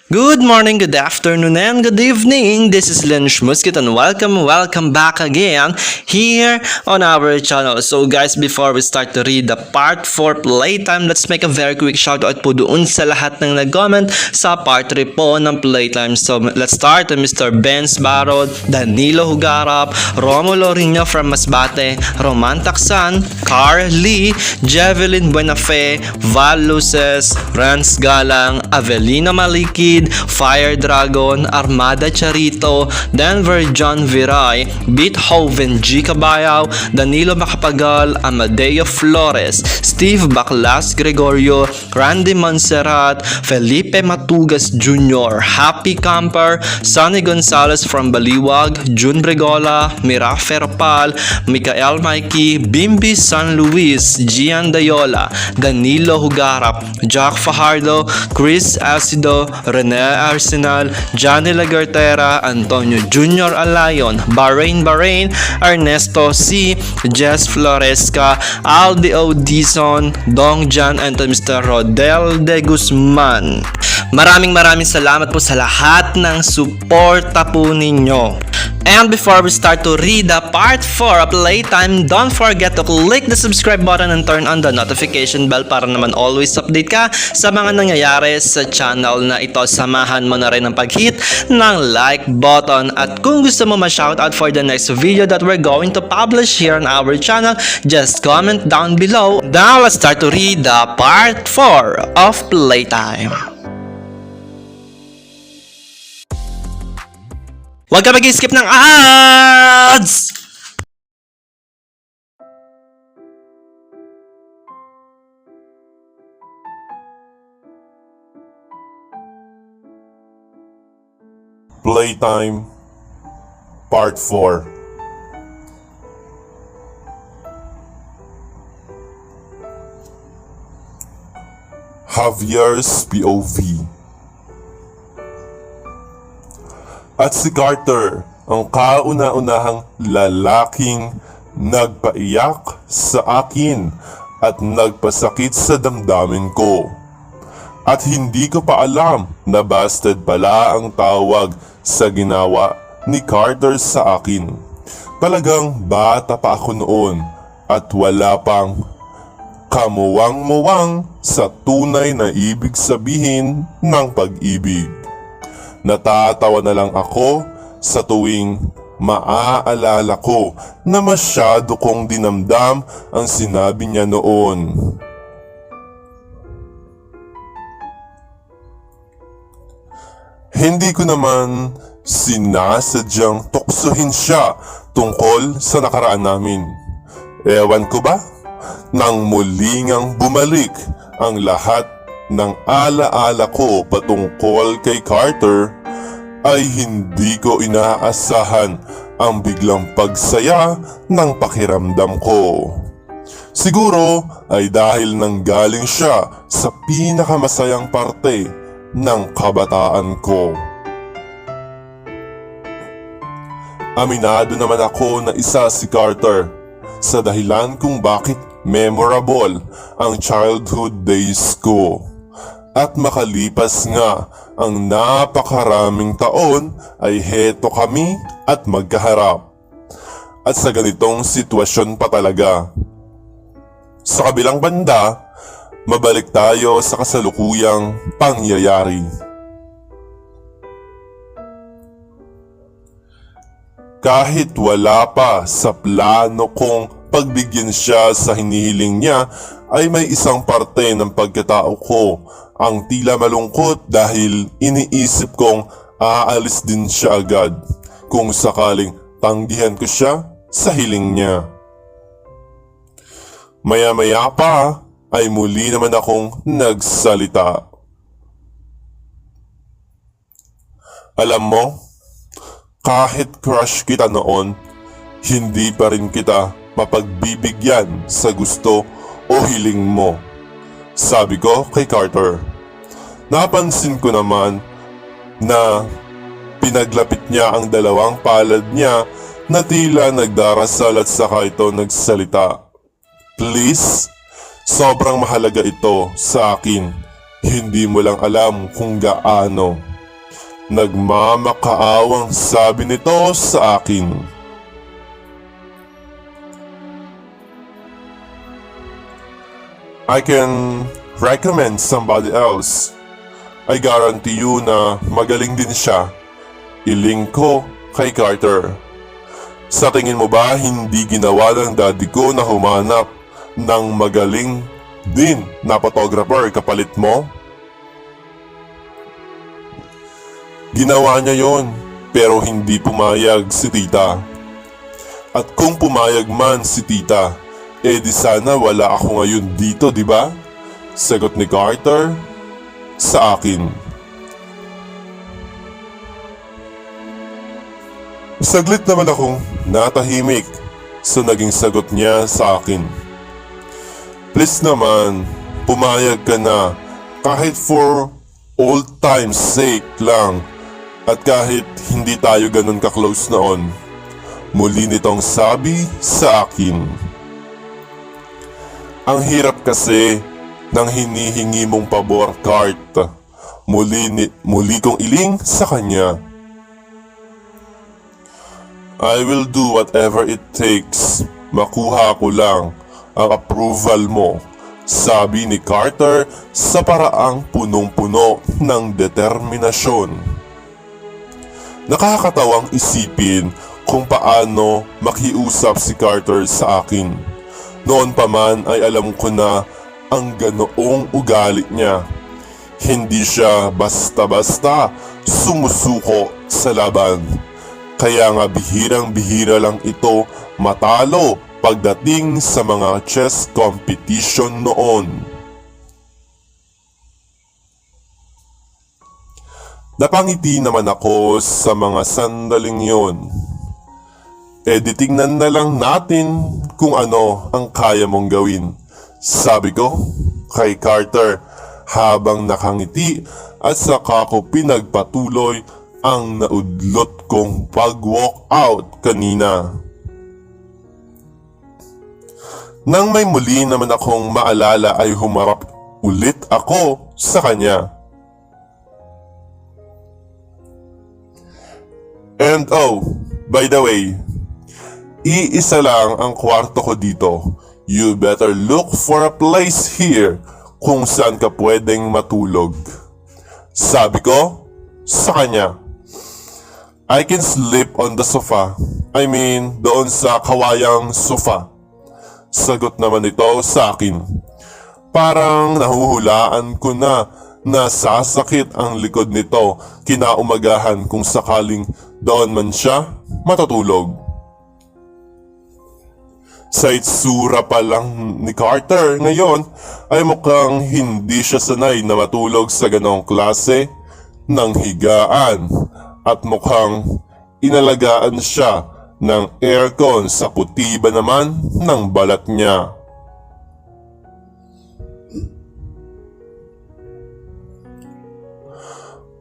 Good morning, good afternoon, and good evening. This is Len Schmuskit and welcome back again here on our channel. So guys, before we start to read the part 4 playtime, let's make a very quick shoutout po doon sa lahat ng nag-comment sa part 3 po ng playtime. So let's start with Mr. Benz Barod, Danilo Hugarap, Romulo Rino from Masbate, Roman Taksan, Carl Lee, Jevelyn Buenafe, Val Luces, Rans Galang, Avelino Maliki, Fire Dragon, Armada Charito, Denver John Viray, Beethoven G. Cabayao, Danilo Macapagal, Amadeo Flores, Steve Baclas Gregorio, Randy Monserrat, Felipe Matugas Jr., Happy Camper, Sonny Gonzalez from Baliwag, June Bregola, Mira Ferpal, Mikael Mikey, Bimbi San Luis, Gian Dayola, Danilo Hugarap, Jack Fajardo, Chris Acido, Rene Arsenal, Johnny Lagartera, Antonio Jr. Alayon, Bahrain, Ernesto C, Jess Floresca, Aldi O. Dizon, Dong Jan, and Mr. Rodel De Guzman. Maraming salamat po sa lahat ng suporta po ninyo. And before we start to read the part 4 of Playtime, don't forget to click the subscribe button and turn on the notification bell para naman always update ka sa mga nangyayari sa channel na ito. Samahan mo na rin ang pag-hit ng like button. At kung gusto mo ma-shoutout for the next video that we're going to publish here on our channel, just comment down below. Now let's start to read the part 4 of Playtime. Huwag ka mag-skip ng ads! Playtime Part 4. Javier's POV. At si Carter, ang kauna-unahang lalaking nagpaiyak sa akin at nagpasakit sa damdamin ko. At hindi ko pa alam na bastard pala ang tawag sa ginawa ni Carter sa akin. Talagang bata pa ako noon at wala pang kamuwang-muwang sa tunay na ibig sabihin ng pag-ibig. Natatawa na lang ako sa tuwing maaalala ko na masyado kong dinamdam ang sinabi niya noon. Hindi ko naman sinasadyang tuksohin siya tungkol sa nakaraan namin. Ewan ko ba? Nang muling ang bumalik ang lahat ng alaala ko patungkol kay Carter, ay hindi ko inaasahan ang biglang pagsaya ng pakiramdam ko. Siguro ay dahil nanggaling siya sa pinakamasayang parte ng kabataan ko. Aminado naman ako na isa si Carter sa dahilan kung bakit memorable ang childhood days ko. At makalipas nga ang napakaraming taon ay heto kami at magkaharap. At sa ganitong sitwasyon pa talaga. Sa kabilang banda, mabalik tayo sa kasalukuyang pangyayari. Kahit wala pa sa plano kong pagbigyan siya sa hinihiling niya, ay may isang parte ng pagkatao ko ang tila malungkot dahil iniisip kong aalis din siya agad kung sakaling tanggihan ko siya sa hiling niya. Maya-maya pa ay muli naman akong nagsalita. Alam mo, kahit crush kita noon, hindi pa rin kita mapagbibigyan sa gusto o hiling mo. Sabi ko kay Carter. Napansin ko naman na pinaglapit niya ang dalawang palad niya na tila nagdarasal at saka ito nagsalita. Please, sobrang mahalaga ito sa akin. Hindi mo lang alam kung gaano. Nagmamakaawang sabi nito sa akin. I can recommend somebody else. I guarantee you na magaling din siya. Iling ko kay Carter. Sa tingin mo ba hindi ginawa ng daddy ko na humanap ng magaling din na photographer kapalit mo? Ginawa niya yon, pero hindi pumayag si tita. At kung pumayag man si tita, di sana wala ako ngayon dito, di ba? Sagot ni Carter sa akin. Saglit naman akong natahimik sa naging sagot niya sa akin. Please naman, pumayag ka na kahit for old time's sake lang at kahit hindi tayo ganun ka-close noon. Muli nitong sabi sa akin. Ang hirap kasi ng hinihingi mong pabor, Cart. Muli kong iling sa kanya. I will do whatever it takes. Makuha ko lang ang approval mo, sabi ni Carter sa paraang punong-puno ng determinasyon. Nakakatawang isipin kung paano makiusap si Carter sa akin. Noon pa man ay alam ko na ang ganoong ugali niya. Hindi siya basta-basta sumusuko sa laban. Kaya nga bihirang-bihira lang ito matalo pagdating sa mga chess competition noon. Napangiti naman ako sa mga sandaling yon. Tingnan na lang natin kung ano ang kaya mong gawin, sabi ko kay Carter habang nakangiti at saka ko pinagpatuloy ang naudlot kong pag-walk out kanina. Nang may muli naman akong maalala ay humarap ulit ako sa kanya. And by the way, iisa lang ang kwarto ko dito. You better look for a place here kung saan ka pwedeng matulog. Sabi ko sa kanya. I can sleep on the sofa. I mean, doon sa kawayang sofa. Sagot naman ito sa akin. Parang nahuhulaan ko na nasasakit ang likod nito kinaumagahan kung sakaling doon man siya matutulog. Sa itsura pa lang ni Carter ngayon ay mukhang hindi siya sanay na matulog sa ganong klase ng higaan. At mukhang inalagaan siya ng aircon sa puti ba naman ng balat niya.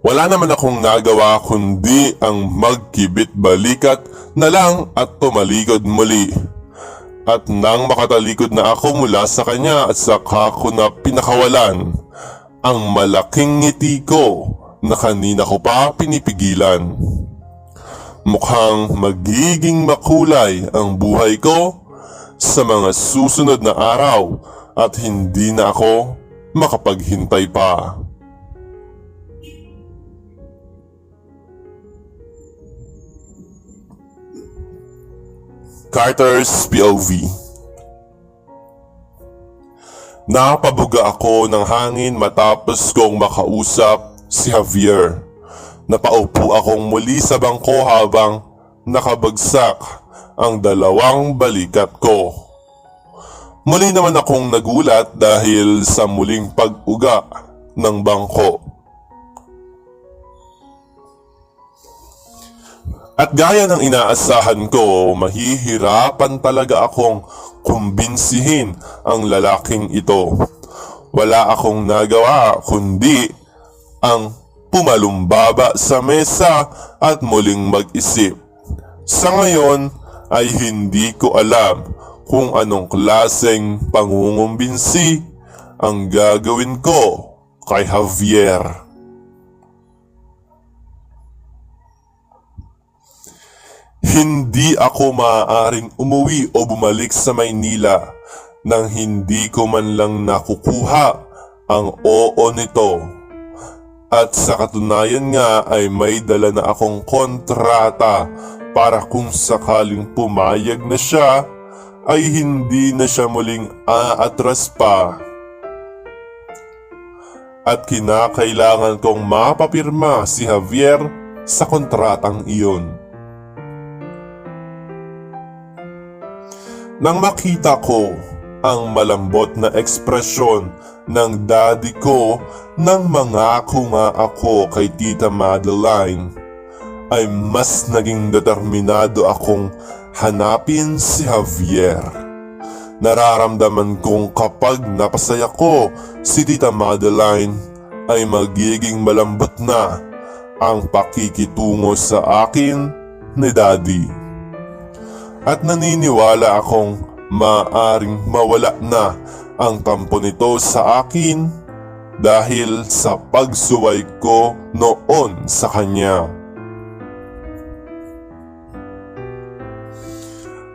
Wala naman akong nagawa kundi ang magkibit balikat na lang at tumalikod muli. At nang makatalikod na ako mula sa kanya at saka ko na pinakawalan ang malaking ngiti ko na kanina ko pa pinipigilan. Mukhang magiging makulay ang buhay ko sa mga susunod na araw at hindi na ako makapaghintay pa. Carter's POV. Napabuga ako ng hangin matapos kong makausap si Javier. Napaupo akong muli sa bangko habang nakabagsak ang dalawang balikat ko. Muli naman akong nagulat dahil sa muling pag-uga ng bangko. At gaya ng inaasahan ko, mahihirapan talaga akong kumbinsihin ang lalaking ito. Wala akong nagawa kundi ang pumalumbaba sa mesa at muling mag-isip. Sa ngayon ay hindi ko alam kung anong klaseng pangungumbinsi ang gagawin ko kay Javier. Hindi ako maaaring umuwi o bumalik sa Maynila nang hindi ko man lang nakukuha ang oo nito. At sa katunayan nga ay may dala na akong kontrata para kung sakaling pumayag na siya ay hindi na siya muling aatras pa. At kinakailangan kong mapapirma si Javier sa kontratang iyon. Nang makita ko ang malambot na ekspresyon ng daddy ko nang mangako nga ako kay Tita Madeline, ay mas naging determinado akong hanapin si Javier. Nararamdaman kong kapag napasaya ko si Tita Madeline ay magiging malambot na ang pakikitungo sa akin ni daddy. At naniniwala akong maaring mawala na ang tampo nito sa akin dahil sa pagsuway ko noon sa kanya.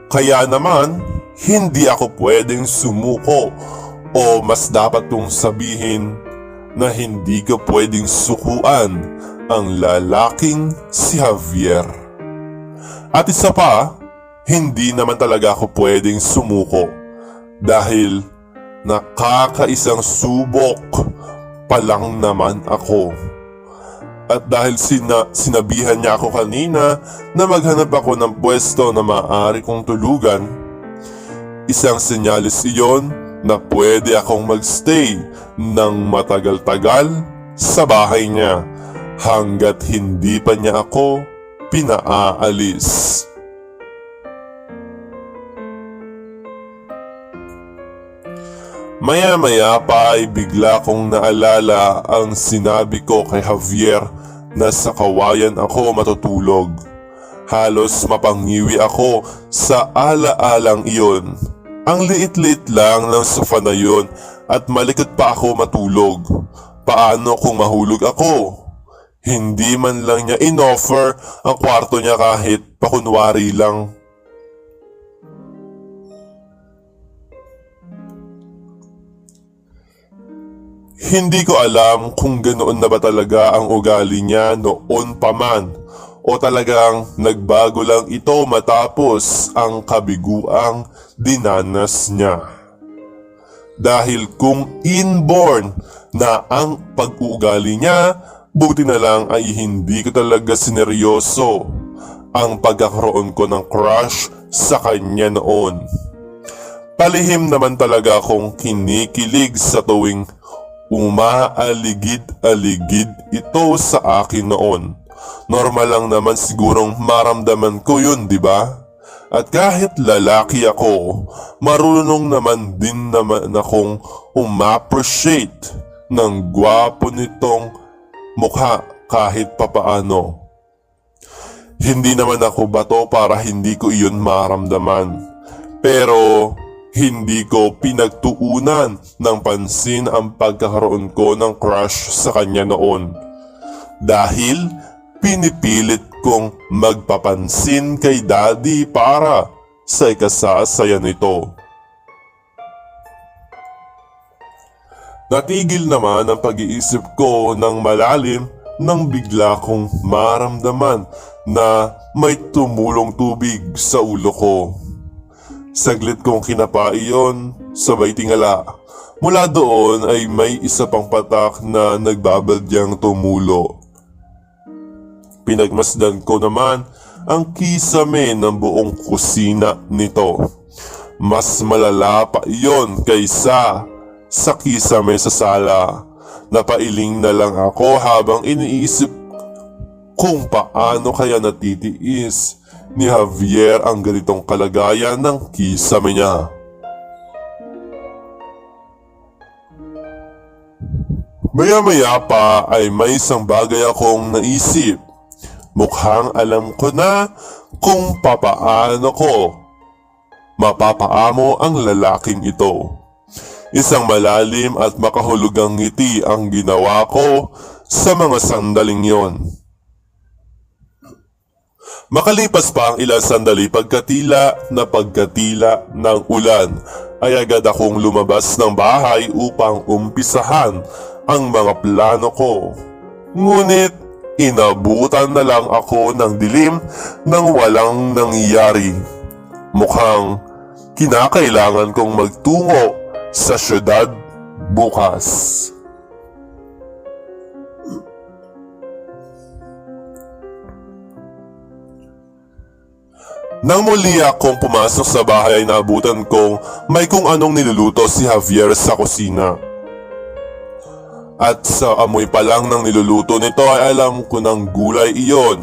Kaya naman, hindi ako pwedeng sumuko o mas dapat kong sabihin na hindi ko pwedeng sukuan ang lalaking si Javier. At isa pa, hindi naman talaga ako pwedeng sumuko dahil nakakaisang subok pa lang naman ako. At dahil sinabihan niya ako kanina na maghanap ako ng pwesto na maaari kong tulugan, isang senyalis iyon na pwede akong magstay ng matagal-tagal sa bahay niya hanggat hindi pa niya ako pinaalis. Maya-maya pa ay bigla kong naalala ang sinabi ko kay Javier na sa kawayan ako matutulog. Halos mapangiwi ako sa ala-alang iyon. Ang liit-liit lang ng sofa na yun at malikot pa ako matulog. Paano kung mahulog ako? Hindi man lang niya inoffer ang kwarto niya kahit pakunwari lang. Hindi ko alam kung ganoon na ba talaga ang ugali niya noon pa man o talagang nagbago lang ito matapos ang kabiguang dinanas niya. Dahil kung inborn na ang pag-uugali niya, buti na lang ay hindi ko talaga sineryoso ang pagkakaroon ko ng crush sa kanya noon. Palihim naman talaga akong kinikilig sa tuwing umaaligid-aligid ito sa akin noon. Normal lang naman sigurong maramdaman ko yun, di ba? At kahit lalaki ako, marunong naman din naman akong umappreciate ng gwapo nitong mukha kahit papaano. Hindi naman ako bato para hindi ko iyon maramdaman. Pero hindi ko pinagtuunan ng pansin ang pagkakaroon ko ng crush sa kanya noon. Dahil pinipilit kong magpapansin kay daddy para sa ikasasaya nito. Natigil naman ang pag-iisip ko ng malalim nang bigla kong maramdaman na may tumulong tubig sa ulo ko. Saglit kong kinapa iyon, sabay tingala. Mula doon ay may isa pang patak na nagbabadyang tumulo. Pinagmasdan ko naman ang kisame ng buong kusina nito. Mas malala pa iyon kaysa sa kisame sa sala. Napailing na lang ako habang iniisip kung paano kaya natitiis ni Javier ang ganitong kalagayan ng kisame niya. Maya-maya pa ay may isang bagay akong naisip. Mukhang alam ko na kung papaano ko mapapaamo ang lalaking ito. Isang malalim at makahulugang ngiti ang ginawa ko sa mga sandaling yon. Makalipas pa ang ilang sandali pagkatila ng ulan, ay agad akong lumabas ng bahay upang umpisahan ang mga plano ko. Ngunit inabutan na lang ako ng dilim nang walang nangyari. Mukhang kinakailangan kong magtungo sa syudad bukas. Nang muli akong pumasok sa bahay ay naabutan kong may kung anong niluluto si Javier sa kusina. At sa amoy pa lang ng niluluto nito ay alam ko ng gulay iyon.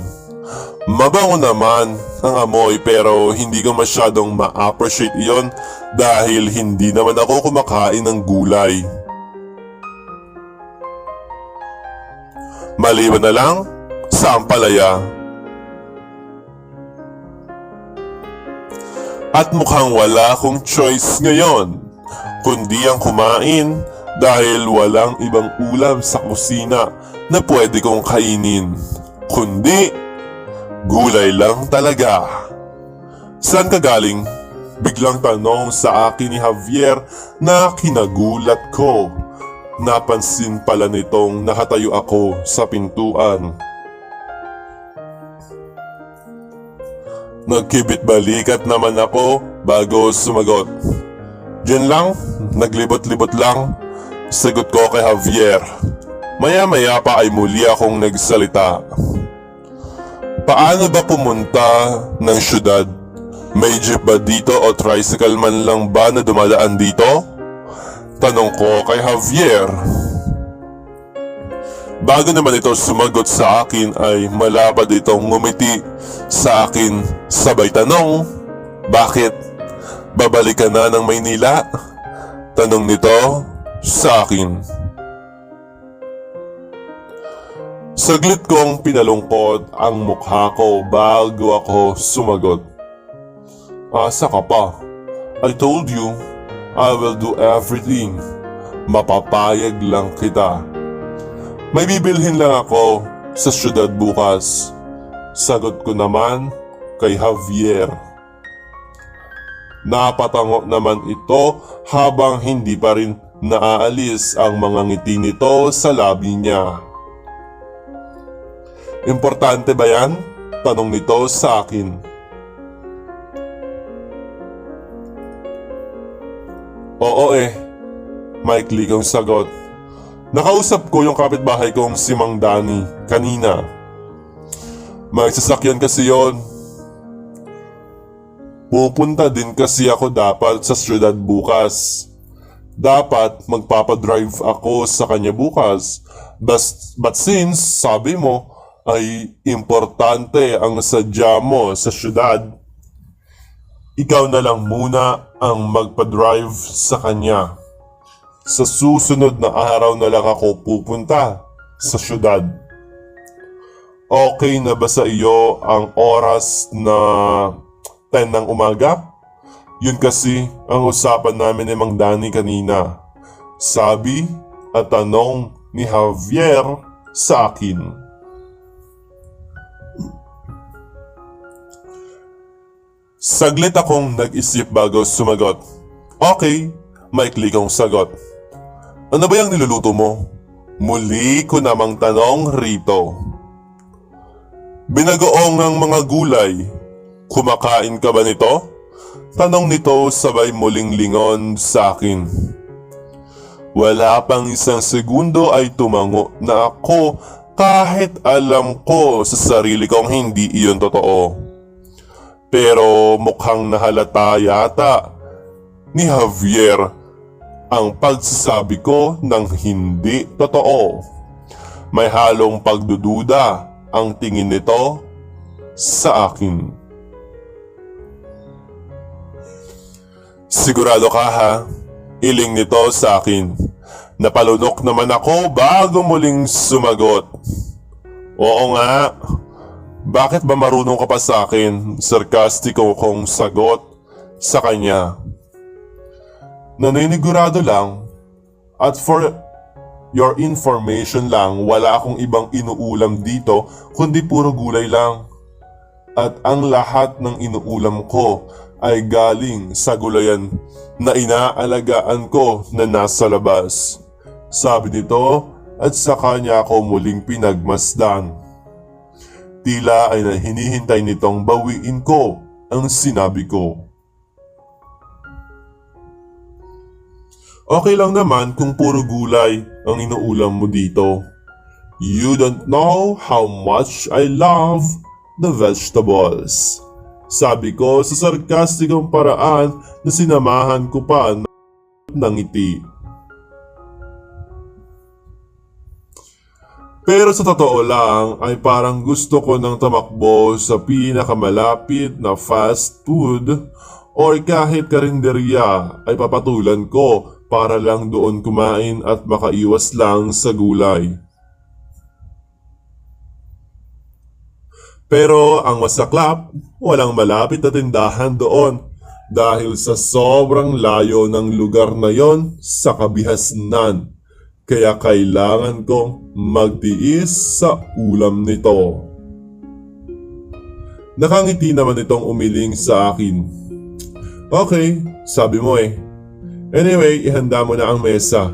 Mabango naman ang amoy pero hindi ko masyadong ma-appreciate iyon dahil hindi naman ako kumakain ng gulay. Maliban na lang sa ampalaya. At mukhang wala akong choice ngayon, kundi ang kumain dahil walang ibang ulam sa kusina na pwede kong kainin, kundi gulay lang talaga. Saan ka galing? Biglang tanong sa akin ni Javier na kinagulat ko. Napansin pala nitong nakatayo ako sa pintuan. Nagkibit-balikat naman ako bago sumagot. Diyan lang, naglibot-libot lang, sagot ko kay Javier. Maya-maya pa ay muli akong nagsalita. Paano ba pumunta ng syudad? May jeep ba dito o tricycle man lang ba na dumadaan dito? Tanong ko kay Javier. Bago naman ito sumagot sa akin ay malapad itong ngumiti sa akin sabay tanong, bakit? Babalik ka na ng Maynila? Tanong nito sa akin. Saglit kong pinalungkot ang mukha ko bago ako sumagot. Asa ka pa? I told you, I will do everything. Mapapayag lang kita. May bibilhin lang ako sa syudad bukas. Sagot ko naman kay Javier. Napatango naman ito habang hindi pa rin naaalis ang mga ngiti nito sa labi niya. Importante ba yan? Tanong nito sa akin. Oo maikli kong sagot. Nakausap ko yung kapitbahay kong si Mang Danny kanina. May sasakyan kasi yon. Pupunta din kasi ako dapat sa syudad bukas. Dapat magpapadrive ako sa kanya bukas. But since sabi mo ay importante ang sadya mo sa syudad, ikaw na lang muna ang magpadrive sa kanya. Sa susunod na araw na lang ako pupunta sa syudad. Okay na ba sa iyo ang oras na 10 ng umaga? Yun kasi ang usapan namin ni Mang Danny kanina. Sabi at tanong ni Javier sa akin. Saglit akong nag-isip bago sumagot. Okay, maikli kong sagot. Ano ba yung niluluto mo? Muli ko namang tanong rito. Binagoong ang mga gulay. Kumakain ka ba nito? Tanong nito sabay muling lingon sa akin. Wala pang isang segundo ay tumango na ako kahit alam ko sa sarili kong hindi iyon totoo. Pero mukhang nahalata yata ni Javier ang pagsasabi ko ng hindi totoo. May halong pagdududa ang tingin nito sa akin. Sigurado ka ha? Iling nito sa akin. Napalunok naman ako bago muling sumagot. Oo nga. Bakit ba marunong ka pa sa akin? Sarkastiko kong sagot sa kanya. Naninigurado lang. At for your information lang, wala akong ibang inuulam dito kundi puro gulay lang. at ang lahat ng inuulam ko ay galing sa gulayan na inaalagaan ko na nasa labas. Sabi nito at sa kanya ako muling pinagmasdan. Tila ay hinihintay nitong bawiin ko ang sinabi ko. Okay lang naman kung puro gulay ang inuulam mo dito. You don't know how much I love the vegetables. Sabi ko sa sarkastikong paraan na sinamahan ko pa ng ngiti. Pero sa totoo lang ay parang gusto ko nang tamakbo sa pinakamalapit na fast food or kahit karinderya ay papatulan ko para lang doon kumain at makaiwas lang sa gulay. Pero ang masaklap, walang malapit na tindahan doon dahil sa sobrang layo ng lugar na yon sa kabihasnan. Kaya kailangan kong magtiis sa ulam nito. Nakangiti naman itong umiling sa akin. Okay, sabi mo eh. Anyway, ihanda mo na ang mesa.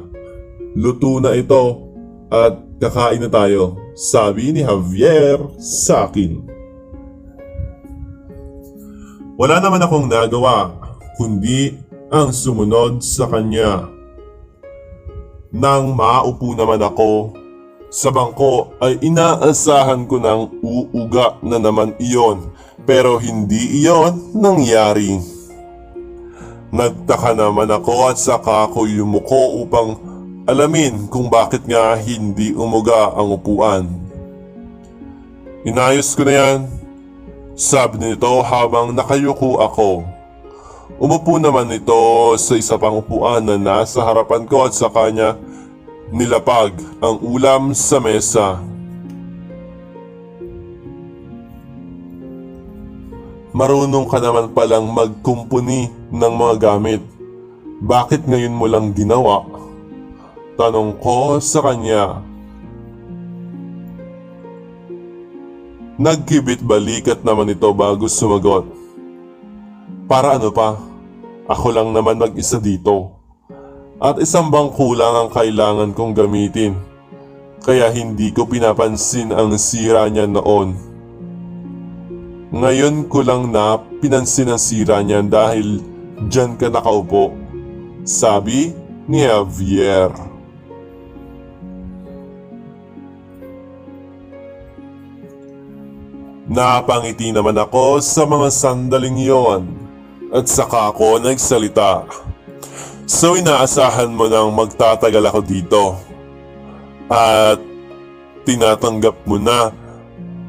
Luto na ito at kakain na tayo, sabi ni Javier sa akin. Wala naman akong nagawa, kundi ang sumunod sa kanya. Nang maupo naman ako sa bangko ay inaasahan ko ng uuga na naman iyon, pero hindi iyon nangyari. Nagtaka naman ako at saka ako yumuko upang alamin kung bakit nga hindi umuga ang upuan. Inayos ko na yan, sabi nito habang nakayuko ako. Umupo naman ito sa isa pang upuan na nasa harapan ko at sa kanya nilapag ang ulam sa mesa. Marunong ka naman palang magkumpuni ng mga gamit. Bakit ngayon mo lang ginawa? Tanong ko sa kanya. Nagkibit balikat naman ito bago sumagot. Para ano pa? Ako lang naman mag-isa dito. At isang bangko lang ang kailangan kong gamitin. Kaya hindi ko pinapansin ang sira niya noon. Ngayon ko lang na pinansin ang sira niya dahil dyan ka nakaupo. Sabi ni Javier. Napangiti naman ako sa mga sandaling yon at saka ako nagsalita. So inaasahan mo nang magtatagal ako dito at tinatanggap mo na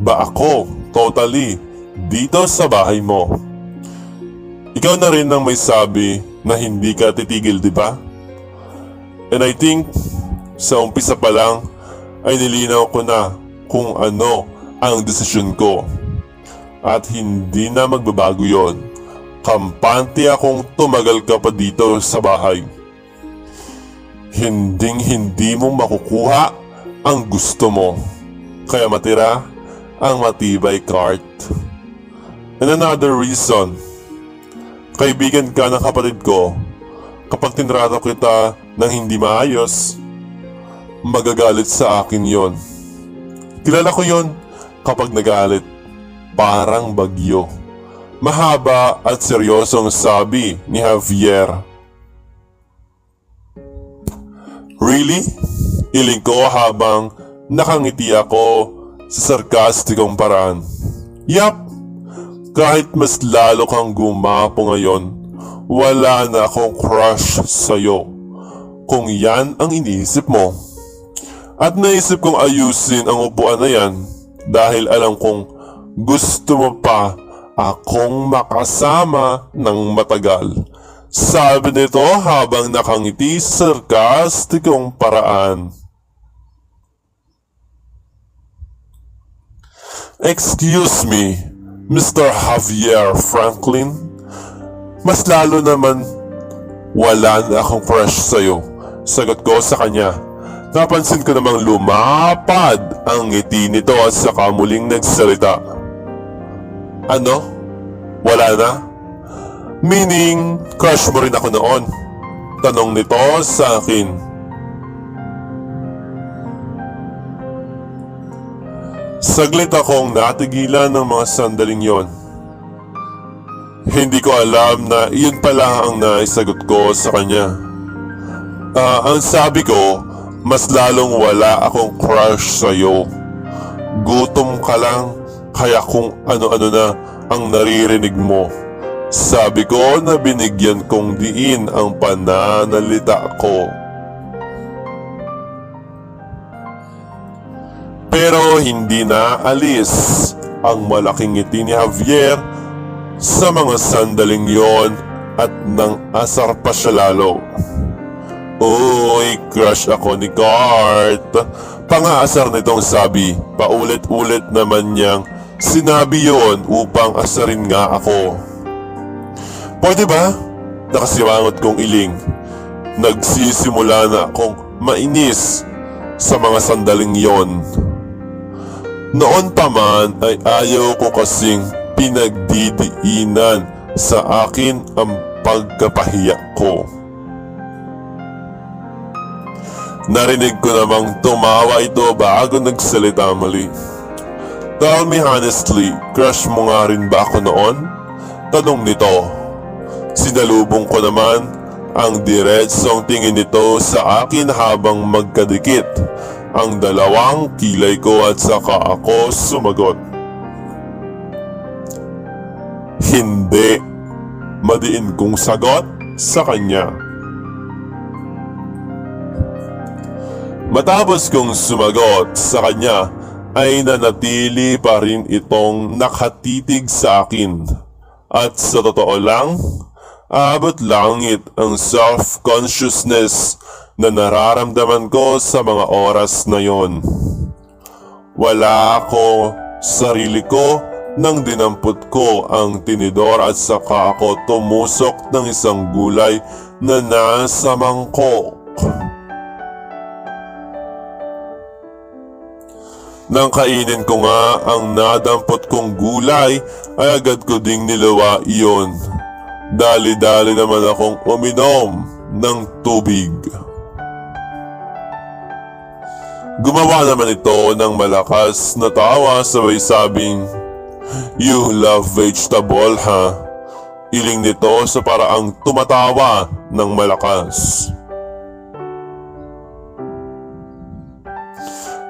ba ako totally dito sa bahay mo? Ikaw na rin ang may sabi na hindi ka titigil, di ba? And I think sa umpisa pa lang ay nilinaw ko na kung ano ang desisyon ko. At hindi na magbabago yon. Kampante akong tumagal ka pa dito sa bahay. Hinding-hindi mo makukuha ang gusto mo. Kaya matira ang matibay cart. And another reason, kaibigan ka ng kapatid ko. Kapag tinrato kita ng hindi maayos, magagalit sa akin yon. Kilala ko yon kapag nagalit, parang bagyo. Mahaba at seryosong sabi ni Javier. Really? Iling ko habang nakangiti ako sa sarkastikong paraan. Yup, kahit mas lalo kang gumapo ngayon, wala na akong crush sa'yo. Kung yan ang iniisip mo. At naisip kong ayusin ang upuan na yan dahil alam kong gusto mo pa akong makasama ng matagal. Sabi nito habang nakangiti sa sarkastikong paraan. Excuse me, Mr. Javier Franklin. Mas lalo naman wala na akong crush sa'yo. Sagot ko sa kanya. Napansin ko namang lumapad ang ngiti nito at saka muling nagsalita. Ano? Wala na? Meaning, crush mo rin ako noon? Tanong nito sa akin. Saglit akong natigilan ng mga sandaling yon. Hindi ko alam na iyon pala ang naisagot ko sa kanya. Ang sabi ko, mas lalong wala akong crush sa'yo. Gutom ka lang, kaya kung ano-ano na ang naririnig mo. Sabi ko na binigyan kong diin ang pananalita ko. Pero hindi na alis ang malaking ngiti ni Javier sa mga sandaling yon at nang asar pa siya lalo. Uy, crush ako ni Kurt. Pangaasar nitong sabi, paulit-ulit naman niyang sinabi yon upang asarin nga ako. Pwede ba? Nakasiwangot kong iling. Nagsisimula na akong mainis sa mga sandaling yon. Noon pa man ay ayaw ko kasing pinagdidiinan sa akin ang pagkapahiya ko. Narinig ko namang tumawa ito bago nagsalita muli. Tell me honestly, crush mo nga rin ba ako noon? Tanong nito. Sinalubong ko naman ang diretsong tingin nito sa akin habang magkadikit ang dalawang kilay ko at saka ako sumagot. Hindi. Madiin kong sagot sa kanya. Matapos kong sumagot sa kanya ay nanatili pa rin itong nakatitig sa akin. At sa totoo lang, abot langit ang self-consciousness na nararamdaman ko sa mga oras na yon. Wala ako sarili ko nang dinampot ko ang tinidor at saka ako tumusok ng isang gulay na nasa mangkok. Nang kainin ko nga ang nadampot kong gulay ay agad ko ding nilawa iyon. Dali-dali naman akong uminom ng tubig. Gumawa naman ito ng malakas na tawa sabay sabing, "You love vegetable, ha?" Iling nito sa paraang tumatawa ng malakas.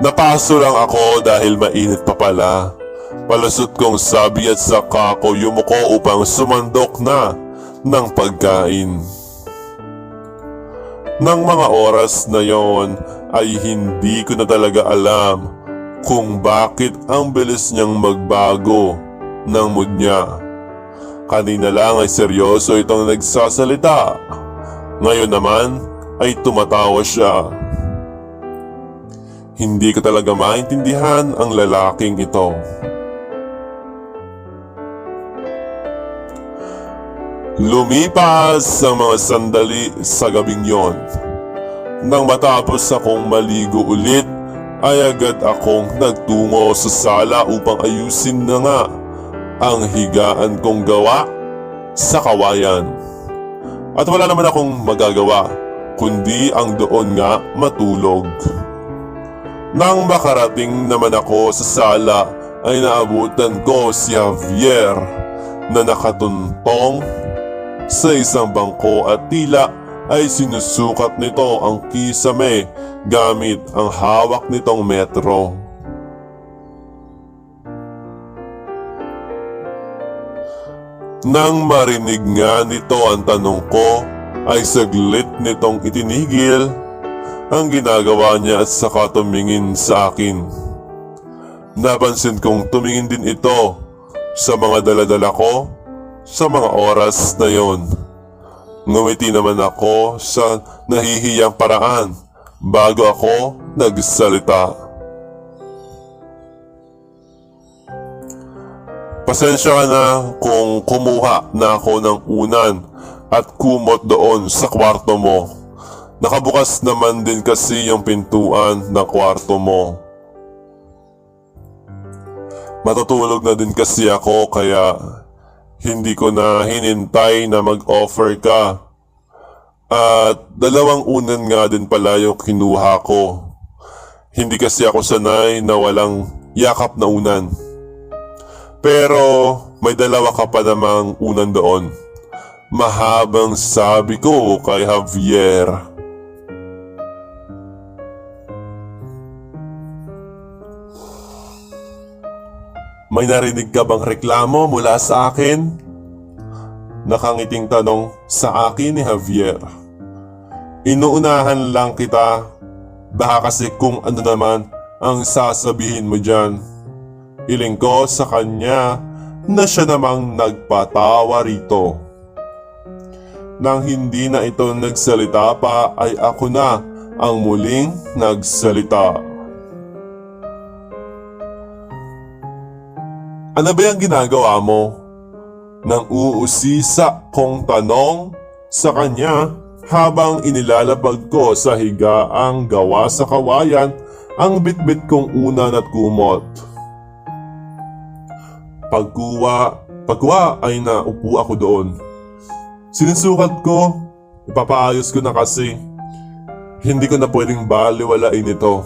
Napaso lang ako dahil mainit pa pala. Palusot kong sabi at saka ako yumuko upang sumandok na ng pagkain. Nang mga oras na yon ay hindi ko na talaga alam kung bakit ang bilis niyang magbago ng mood niya. Kanina lang ay seryoso itong nagsasalita. Ngayon naman ay tumatawa siya. Hindi ko talaga maintindihan ang lalaking ito. Lumipas ang mga sandali sa gabing yon. Nang matapos akong maligo ulit, ay agad akong nagtungo sa sala upang ayusin na nga ang higaan kong gawa sa kawayan. At wala naman akong magagawa, kundi ang doon nga matulog. Nang makarating naman ako sa sala ay naabutan ko si Javier na nakatuntong sa isang bangko at tila ay sinusukat nito ang kisame gamit ang hawak nitong metro. Nang marinig nga nito ang tanong ko ay saglit nitong itinigil ang ginagawa niya at saka tumingin sa akin. Napansin kong tumingin din ito sa mga daladala ko sa mga oras na yon. Ngumiti naman ako sa nahihiyang paraan bago ako nagsalita. Pasensya ka na kung kumuha na ako ng unan at kumot doon sa kwarto mo. Nakabukas naman din kasi yung pintuan ng kwarto mo. Matutulog na din kasi ako kaya hindi ko na hinintay na mag-offer ka. At 2 unan nga din pala yung kinuha ko. Hindi kasi ako sanay na walang yakap na unan. Pero may 2 ka pa namang unan doon. Mahabang sabi ko kay Javier. May narinig ka bang reklamo mula sa akin? Nakangiting tanong sa akin ni Javier. Inuunahan lang kita. Baka kasi kung ano naman ang sasabihin mo dyan. Hiling ko sa kanya na siya namang nagpatawa rito. Nang hindi na ito nagsalita pa ay ako na ang muling nagsalita. Ano ba yung ginagawa mo? Nang uusisa kong tanong sa kanya habang inilalapag ko sa higaang gawa sa kawayan ang bitbit kong unan at kumot. Pagkuha ay naupo ako doon. Sinusukat ko, ipapaayos ko na kasi. Hindi ko na pwedeng baliwalain ito.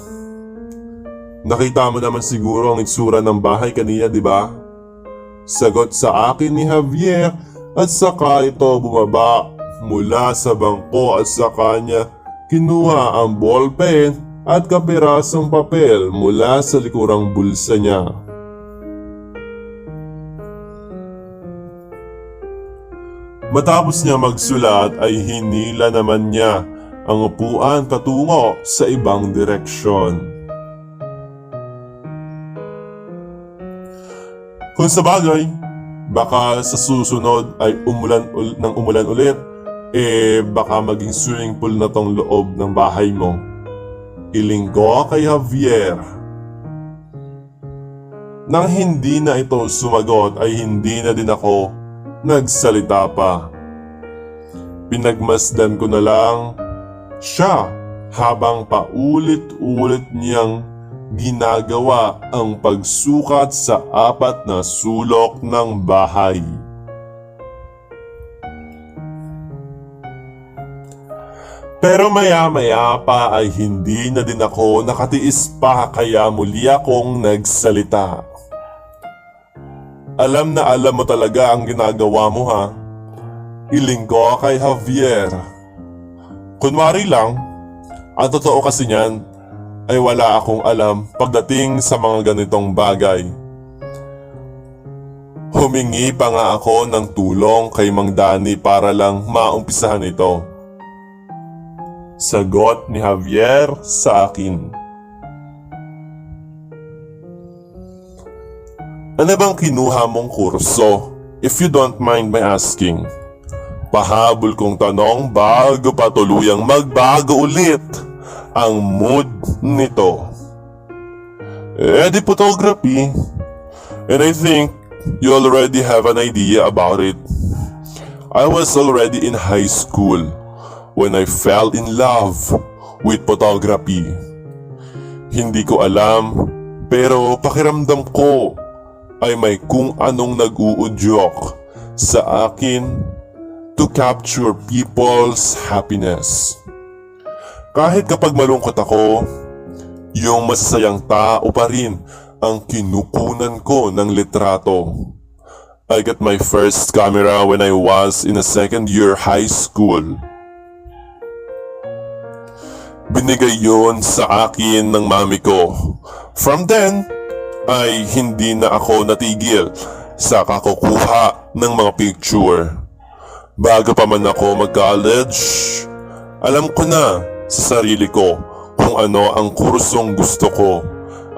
Nakita mo naman siguro ang itsura ng bahay kanina, di ba? Sagot sa akin ni Javier at saka ito bumaba mula sa bangko at sa kanya kinuha ang ballpen at kapirasong papel mula sa likurang bulsa niya. Matapos niya magsulat ay hinila naman niya ang upuan patungo sa ibang direksyon. Kung sa bagay, baka sa susunod ay umulan ulit, baka maging swimming pool na tong loob ng bahay mo. Iling ko kay Javier. Nang hindi na ito sumagot ay hindi na din ako nagsalita pa. Pinagmasdan ko na lang siya habang paulit-ulit niyang ginagawa ang pagsukat sa 4 na sulok ng bahay. Pero maya-maya pa ay hindi na din ako nakatiis pa kaya muli akong nagsalita. Alam na alam mo talaga ang ginagawa mo ha. Hiling ko kay Javier. Kunwari lang, ang totoo kasi niyan ay wala akong alam pagdating sa mga ganitong bagay. Humingi pa nga ako ng tulong kay Mang Danny para lang maumpisahan ito. Sagot ni Javier sa akin. Ano bang kinuha mong kurso? If you don't mind my asking. Pahabol kong tanong bago pa tuluyang magbago ulit ang mood nito. Di photography. And I think you already have an idea about it. I was already in high school when I fell in love with photography. Hindi ko alam, pero pakiramdam ko ay may kung anong nag-uudyok sa akin to capture people's happiness. Kahit kapag malungkot ako, yung masasayang tao pa rin ang kinukunan ko ng litrato. I got my first camera when I was in a 2nd year high school. Binigay yun sa akin ng mami ko. From then, ay hindi na ako natigil sa kakukuha ng mga picture. Bago pa man ako mag-college, alam ko na sa sarili ko kung ano ang kursong gusto ko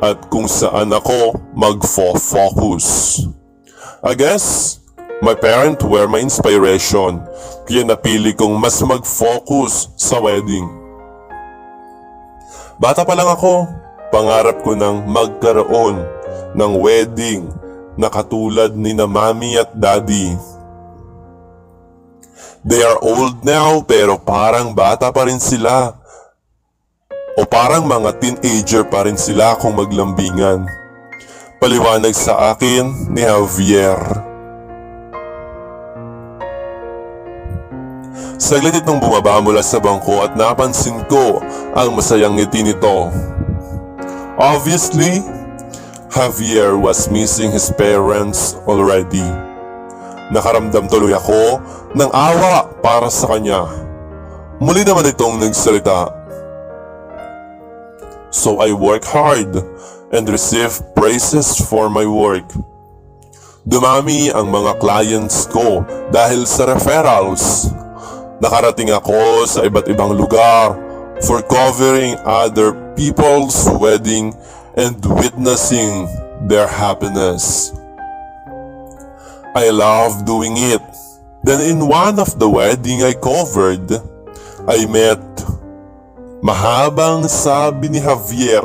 at kung saan ako mag-focus. I guess, my parents were my inspiration kaya napili kong mas mag-focus sa wedding. Bata pa lang ako, pangarap ko ng magkaroon ng wedding na katulad ni na mami at daddy. They are old now pero parang bata pa rin sila. O parang mga teenager pa rin sila kung maglambingan. Paliwanag sa akin ni Javier. Saglit itong bumaba mula sa bangko at napansin ko ang masayang ngiti nito. Obviously, Javier was missing his parents already. Nakaramdam tuloy ako ng awa para sa kanya. Muli naman itong nagsalita. So I work hard and receive praises for my work. Dumami ang mga clients ko dahil sa referrals. Nakarating ako sa iba't ibang lugar for covering other people's wedding and witnessing their happiness. I love doing it. Then in one of the wedding I covered, I met mahabang sabi ni Javier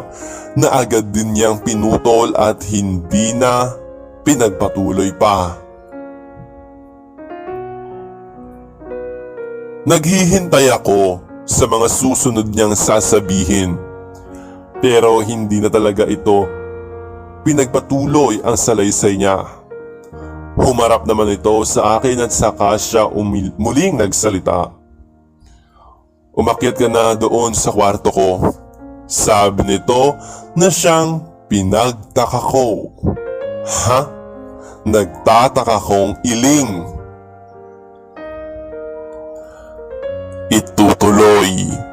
na agad din niyang pinutol at hindi na pinagpatuloy pa. Naghihintay ako sa mga susunod niyang sasabihin. Pero hindi na talaga ito pinagpatuloy ang salaysay niya. Humarap naman ito sa akin at saka siya muling nagsalita. Umakyat ka na doon sa kwarto ko. Sabi nito na siyang pinagtaka ko. Ha? Nagtataka kong iling. Itutuloy.